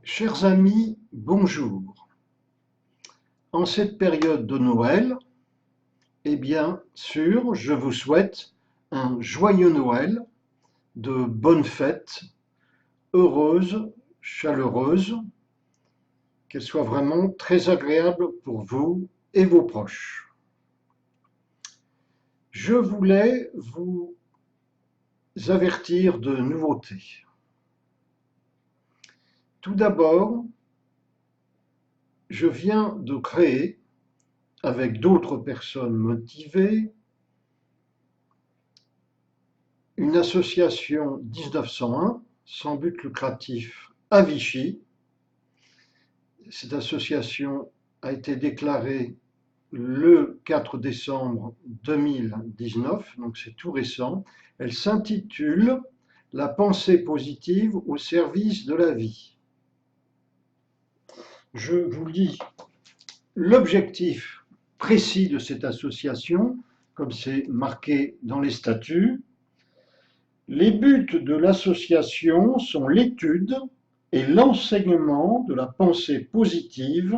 Chers amis, bonjour. En cette période de Noël, bien sûr, je vous souhaite un joyeux Noël, de bonnes fêtes, heureuses, chaleureuses, qu'elles soient vraiment très agréables pour vous et vos proches. Je voulais vous avertir de nouveautés. Tout d'abord, je viens de créer, avec d'autres personnes motivées, une association 1901, sans but lucratif, à Vichy. Cette association a été déclarée le 4 décembre 2019, donc c'est tout récent. Elle s'intitule « La pensée positive au service de la vie ». Je vous lis l'objectif précis de cette association, comme c'est marqué dans les statuts. Les buts de l'association sont l'étude et l'enseignement de la pensée positive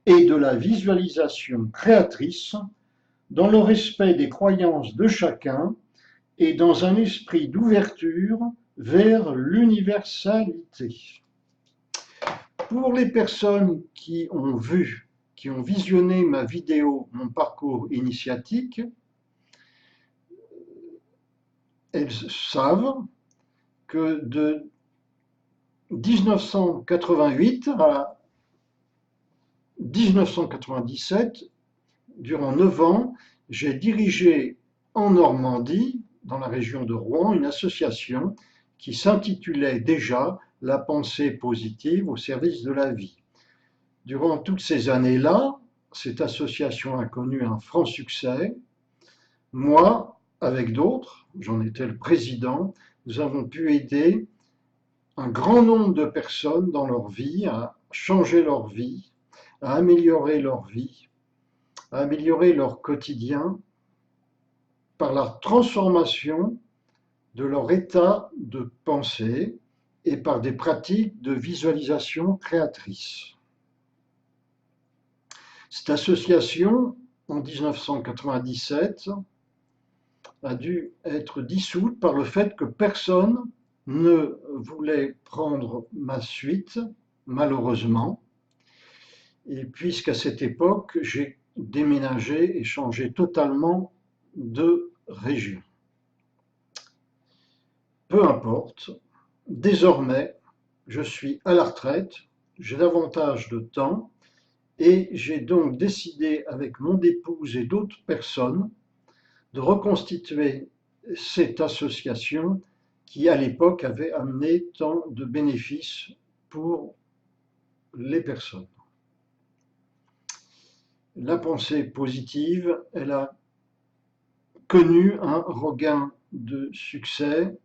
et de la visualisation créatrice dans le respect des croyances de chacun et dans un esprit d'ouverture vers l'universalité. Pour les personnes qui ont visionné ma vidéo « Mon parcours initiatique », elles savent que de 1988 à 1997, durant 9 ans, j'ai dirigé en Normandie, dans la région de Rouen, une association qui s'intitulait déjà « La pensée positive au service de la vie ». Durant toutes ces années-là, cette association a connu un franc succès. Moi, avec d'autres, j'en étais le président, nous avons pu aider un grand nombre de personnes dans leur vie à changer leur vie, à améliorer leur vie, à améliorer leur quotidien par la transformation de leur état de pensée et par des pratiques de visualisation créatrice. Cette association, en 1997, a dû être dissoute par le fait que personne ne voulait prendre ma suite, malheureusement, et puisqu'à cette époque, j'ai déménagé et changé totalement de région. Peu importe, désormais, je suis à la retraite, j'ai davantage de temps et j'ai donc décidé avec mon épouse et d'autres personnes de reconstituer cette association qui, à l'époque, avait amené tant de bénéfices pour les personnes. La pensée positive, elle a connu un regain de succès,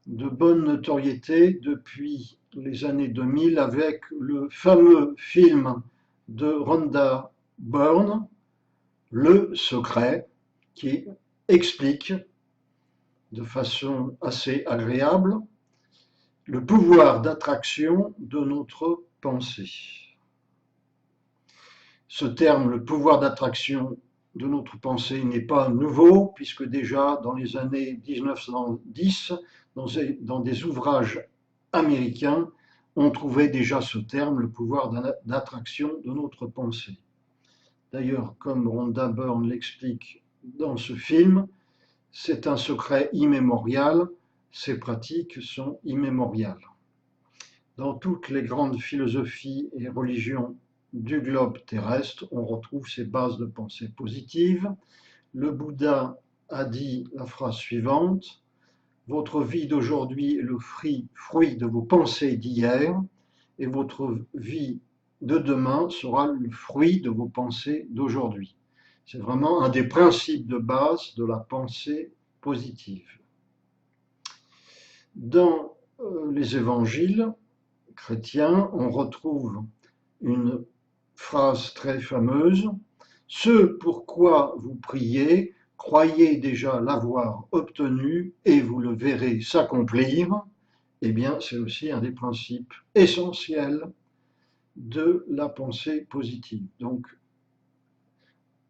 de bonne notoriété depuis les années 2000 avec le fameux film de Rhonda Byrne, Le Secret, qui explique de façon assez agréable le pouvoir d'attraction de notre pensée. Ce terme, le pouvoir d'attraction de notre pensée, n'est pas nouveau, puisque déjà dans les années 1910, dans des ouvrages américains, on trouvait déjà ce terme, le pouvoir d'attraction de notre pensée. D'ailleurs, comme Rhonda Byrne l'explique dans ce film, c'est un secret immémorial, ces pratiques sont immémoriales. Dans toutes les grandes philosophies et religions du globe terrestre, on retrouve ces bases de pensée positive. Le Bouddha a dit la phrase suivante: « Votre vie d'aujourd'hui est le fruit de vos pensées d'hier, et votre vie de demain sera le fruit de vos pensées d'aujourd'hui. » C'est vraiment un des principes de base de la pensée positive. Dans les évangiles chrétiens, on retrouve une phrase très fameuse: « Ce pourquoi vous priez, croyez déjà l'avoir obtenu et vous le verrez s'accomplir. » eh bien, c'est aussi un des principes essentiels de la pensée positive. Donc,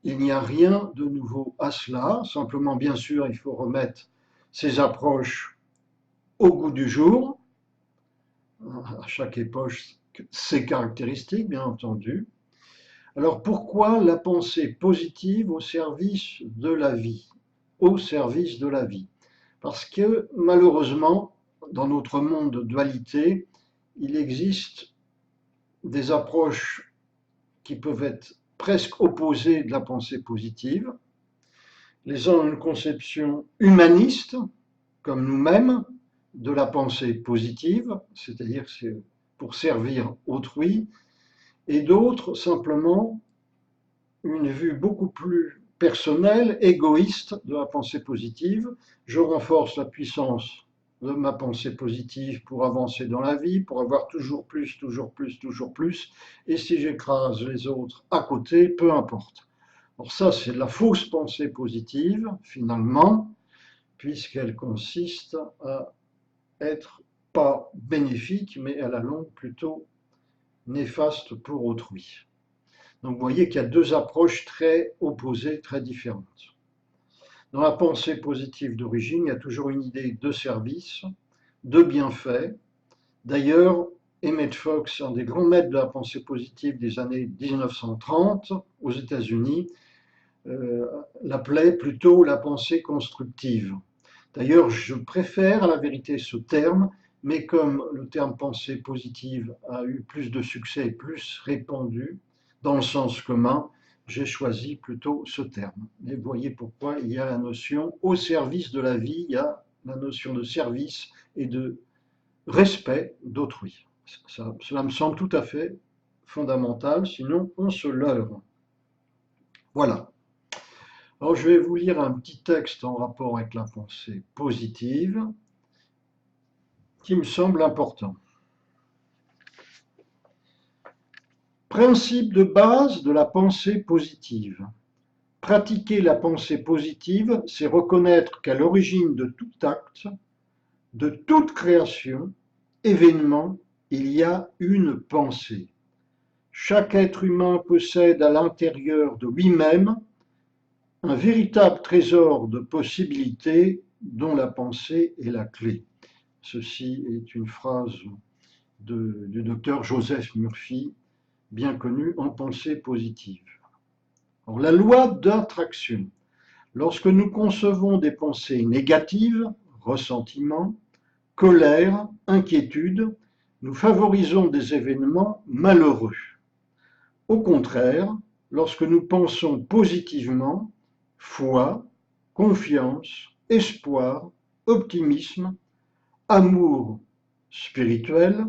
il n'y a rien de nouveau à cela. Simplement, bien sûr, il faut remettre ces approches au goût du jour. À chaque époque, ses caractéristiques, bien entendu. Alors, pourquoi la pensée positive au service de la vie? Au service de la vie. Parce que, malheureusement, dans notre monde de dualité, il existe des approches qui peuvent être presque opposées de la pensée positive. Les uns ont une conception humaniste, comme nous-mêmes, de la pensée positive, c'est-à-dire que c'est pour servir autrui, et d'autres simplement une vue beaucoup plus personnelle, égoïste de la pensée positive. Je renforce la puissance de ma pensée positive pour avancer dans la vie, pour avoir toujours plus, toujours plus, toujours plus, et si j'écrase les autres à côté, peu importe. Alors ça, c'est de la fausse pensée positive, finalement, puisqu'elle consiste à être pas bénéfique, mais à la longue plutôt néfaste pour autrui. Donc vous voyez qu'il y a deux approches très opposées, très différentes. Dans la pensée positive d'origine, il y a toujours une idée de service, de bienfait. D'ailleurs, Emmett Fox, un des grands maîtres de la pensée positive des années 1930 aux États-Unis, l'appelait plutôt la pensée constructive. D'ailleurs, je préfère à la vérité ce terme, mais comme le terme pensée positive a eu plus de succès, plus répandu dans le sens commun, j'ai choisi plutôt ce terme. Et vous voyez pourquoi il y a la notion au service de la vie, il y a la notion de service et de respect d'autrui. Cela me semble tout à fait fondamental, sinon on se leurre. Voilà. Alors je vais vous lire un petit texte en rapport avec la pensée positive qui me semble important. Principe de base de la pensée positive. Pratiquer la pensée positive, c'est reconnaître qu'à l'origine de tout acte, de toute création, événement, il y a une pensée. Chaque être humain possède à l'intérieur de lui-même un véritable trésor de possibilités dont la pensée est la clé. Ceci est une phrase du docteur Joseph Murphy, bien connu en pensée positive. Alors, la loi d'attraction. Lorsque nous concevons des pensées négatives, ressentiment, colère, inquiétude, nous favorisons des événements malheureux. Au contraire, lorsque nous pensons positivement, foi, confiance, espoir, optimisme, amour spirituel,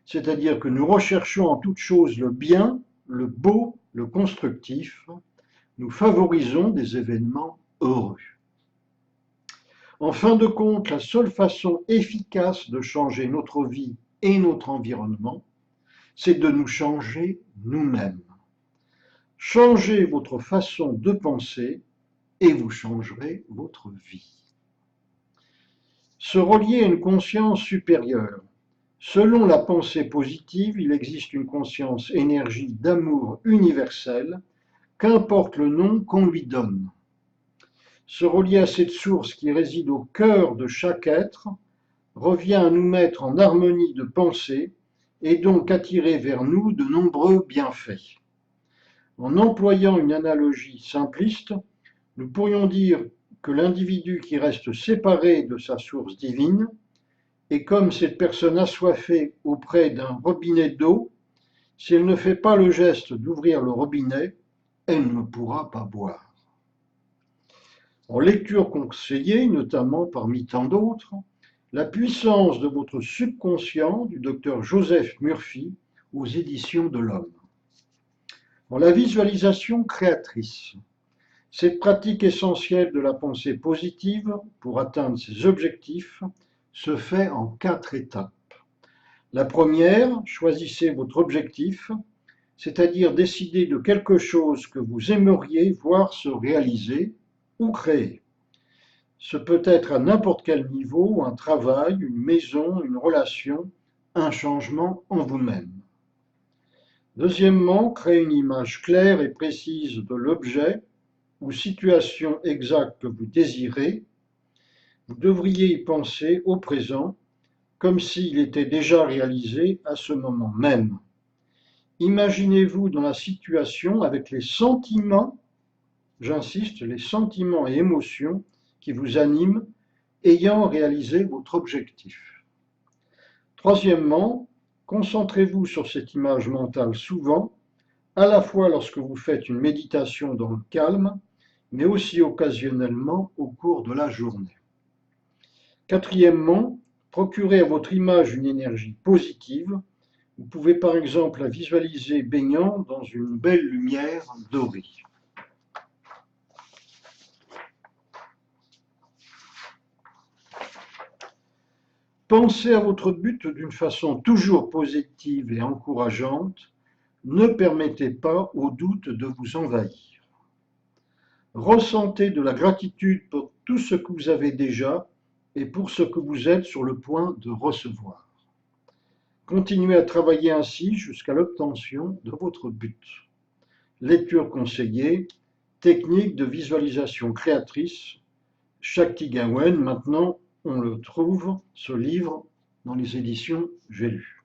c'est-à-dire que nous recherchons en toute chose le bien, le beau, le constructif, nous favorisons des événements heureux. En fin de compte, la seule façon efficace de changer notre vie et notre environnement, c'est de nous changer nous-mêmes. Changez votre façon de penser et vous changerez votre vie. Se relier à une conscience supérieure. Selon la pensée positive, il existe une conscience énergie d'amour universel, qu'importe le nom qu'on lui donne. Se relier à cette source qui réside au cœur de chaque être revient à nous mettre en harmonie de pensée et donc attirer vers nous de nombreux bienfaits. En employant une analogie simpliste, nous pourrions dire que l'individu qui reste séparé de sa source divine est comme cette personne assoiffée auprès d'un robinet d'eau. Si elle ne fait pas le geste d'ouvrir le robinet, elle ne pourra pas boire. En lecture conseillée, notamment parmi tant d'autres, La puissance de votre subconscient du docteur Joseph Murphy aux éditions de l'Homme. La visualisation créatrice. Cette pratique essentielle de la pensée positive pour atteindre ses objectifs se fait en 4 étapes. La première, choisissez votre objectif, c'est-à-dire décidez de quelque chose que vous aimeriez voir se réaliser ou créer. Ce peut être à n'importe quel niveau, un travail, une maison, une relation, un changement en vous-même. Deuxièmement, créez une image claire et précise de l'objet ou situation exacte que vous désirez. Vous devriez y penser au présent, comme s'il était déjà réalisé à ce moment même. Imaginez-vous dans la situation avec les sentiments, j'insiste, les sentiments et émotions qui vous animent, ayant réalisé votre objectif. Troisièmement, concentrez-vous sur cette image mentale souvent, à la fois lorsque vous faites une méditation dans le calme, mais aussi occasionnellement au cours de la journée. Quatrièmement, procurez à votre image une énergie positive. Vous pouvez par exemple la visualiser baignant dans une belle lumière dorée. Pensez à votre but d'une façon toujours positive et encourageante. Ne permettez pas aux doutes de vous envahir. Ressentez de la gratitude pour tout ce que vous avez déjà et pour ce que vous êtes sur le point de recevoir. Continuez à travailler ainsi jusqu'à l'obtention de votre but. Lecture conseillée, technique de visualisation créatrice, Shakti Gawain. Maintenant, on le trouve, ce livre, dans les éditions J'ai lu.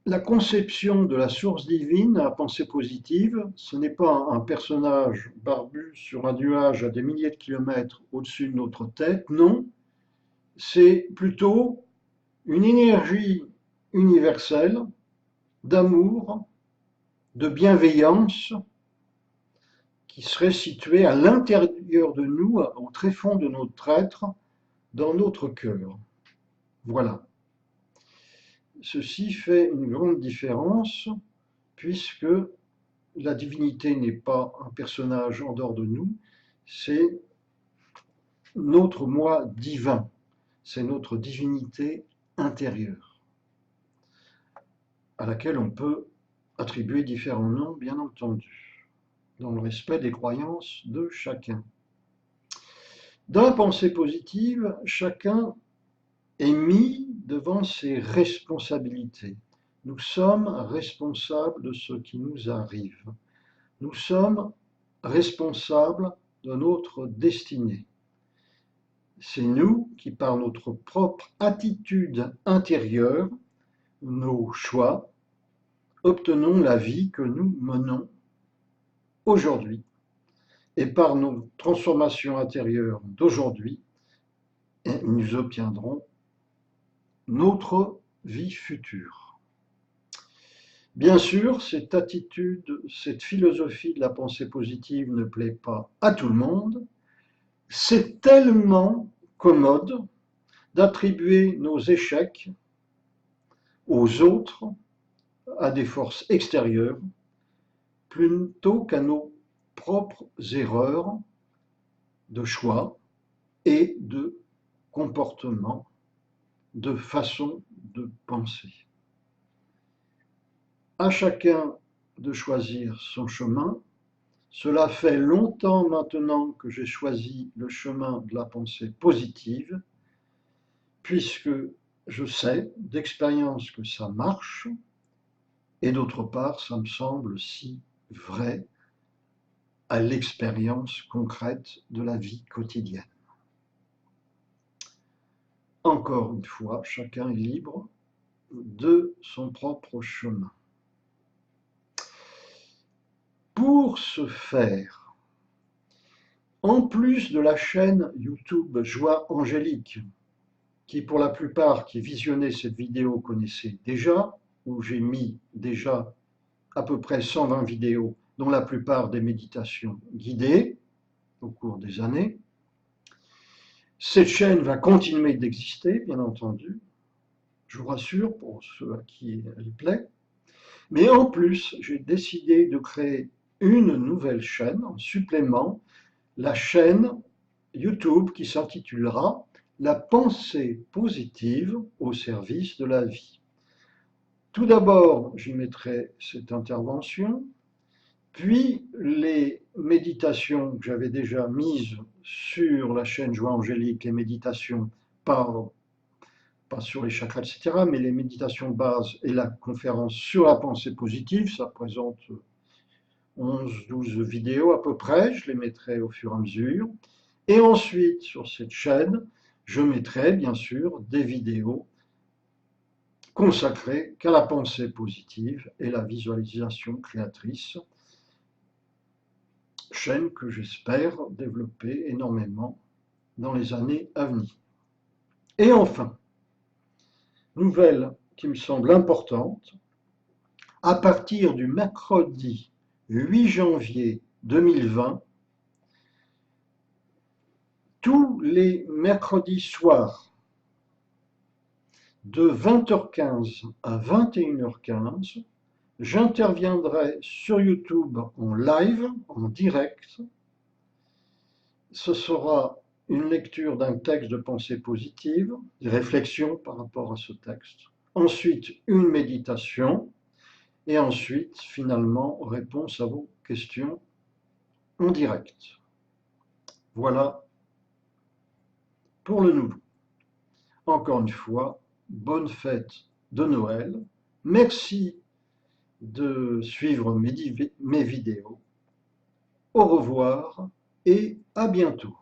La conception de la source divine à pensée positive, ce n'est pas un personnage barbu sur un nuage à des milliers de kilomètres au-dessus de notre tête, non, c'est plutôt une énergie universelle d'amour, de bienveillance qui serait située à l'intérieur de nous, au tréfonds de notre être, dans notre cœur. Voilà. Ceci fait une grande différence puisque la divinité n'est pas un personnage en dehors de nous, c'est notre moi divin, c'est notre divinité intérieure, à laquelle on peut attribuer différents noms, bien entendu, dans le respect des croyances de chacun. Dans la pensée positive, chacun est mis devant ses responsabilités. Nous sommes responsables de ce qui nous arrive. Nous sommes responsables de notre destinée. C'est nous qui, par notre propre attitude intérieure, nos choix, obtenons la vie que nous menons aujourd'hui. Et par nos transformations intérieures d'aujourd'hui, nous obtiendrons notre vie future. Bien sûr, cette attitude, cette philosophie de la pensée positive ne plaît pas à tout le monde. C'est tellement commode d'attribuer nos échecs aux autres, à des forces extérieures, plutôt qu'à nos propres erreurs de choix et de comportement, de façon de penser. À chacun de choisir son chemin. Cela fait longtemps maintenant que j'ai choisi le chemin de la pensée positive, puisque je sais d'expérience que ça marche, et d'autre part, ça me semble si vrai à l'expérience concrète de la vie quotidienne. Encore une fois, chacun est libre de son propre chemin. Pour ce faire, en plus de la chaîne YouTube Joie Angélique, qui pour la plupart qui visionnaient cette vidéo connaissaient déjà, où j'ai mis déjà à peu près 120 vidéos, dont la plupart des méditations guidées au cours des années. Cette chaîne va continuer d'exister, bien entendu, je vous rassure pour ceux à qui elle plaît. Mais en plus, j'ai décidé de créer une nouvelle chaîne en supplément, la chaîne YouTube qui s'intitulera La pensée positive au service de la vie. Tout d'abord, j'y mettrai cette intervention Puis les méditations que j'avais déjà mises sur la chaîne Joie Angélique, les méditations pas sur les chakras, etc., mais les méditations de base et la conférence sur la pensée positive, ça présente 11-12 vidéos à peu près, je les mettrai au fur et à mesure. Et ensuite, sur cette chaîne, je mettrai bien sûr des vidéos consacrées qu'à la pensée positive et la visualisation créatrice, chaîne que j'espère développer énormément dans les années à venir. Et enfin, nouvelle qui me semble importante, à partir du mercredi 8 janvier 2020, tous les mercredis soirs, de 20h15 à 21h15, j'interviendrai sur YouTube en live, en direct. Ce sera une lecture d'un texte de pensée positive, des réflexions par rapport à ce texte. Ensuite, une méditation. Et ensuite, finalement, réponse à vos questions en direct. Voilà pour le nouveau. Encore une fois, bonne fête de Noël. Merci de suivre mes vidéos. Au revoir et à bientôt.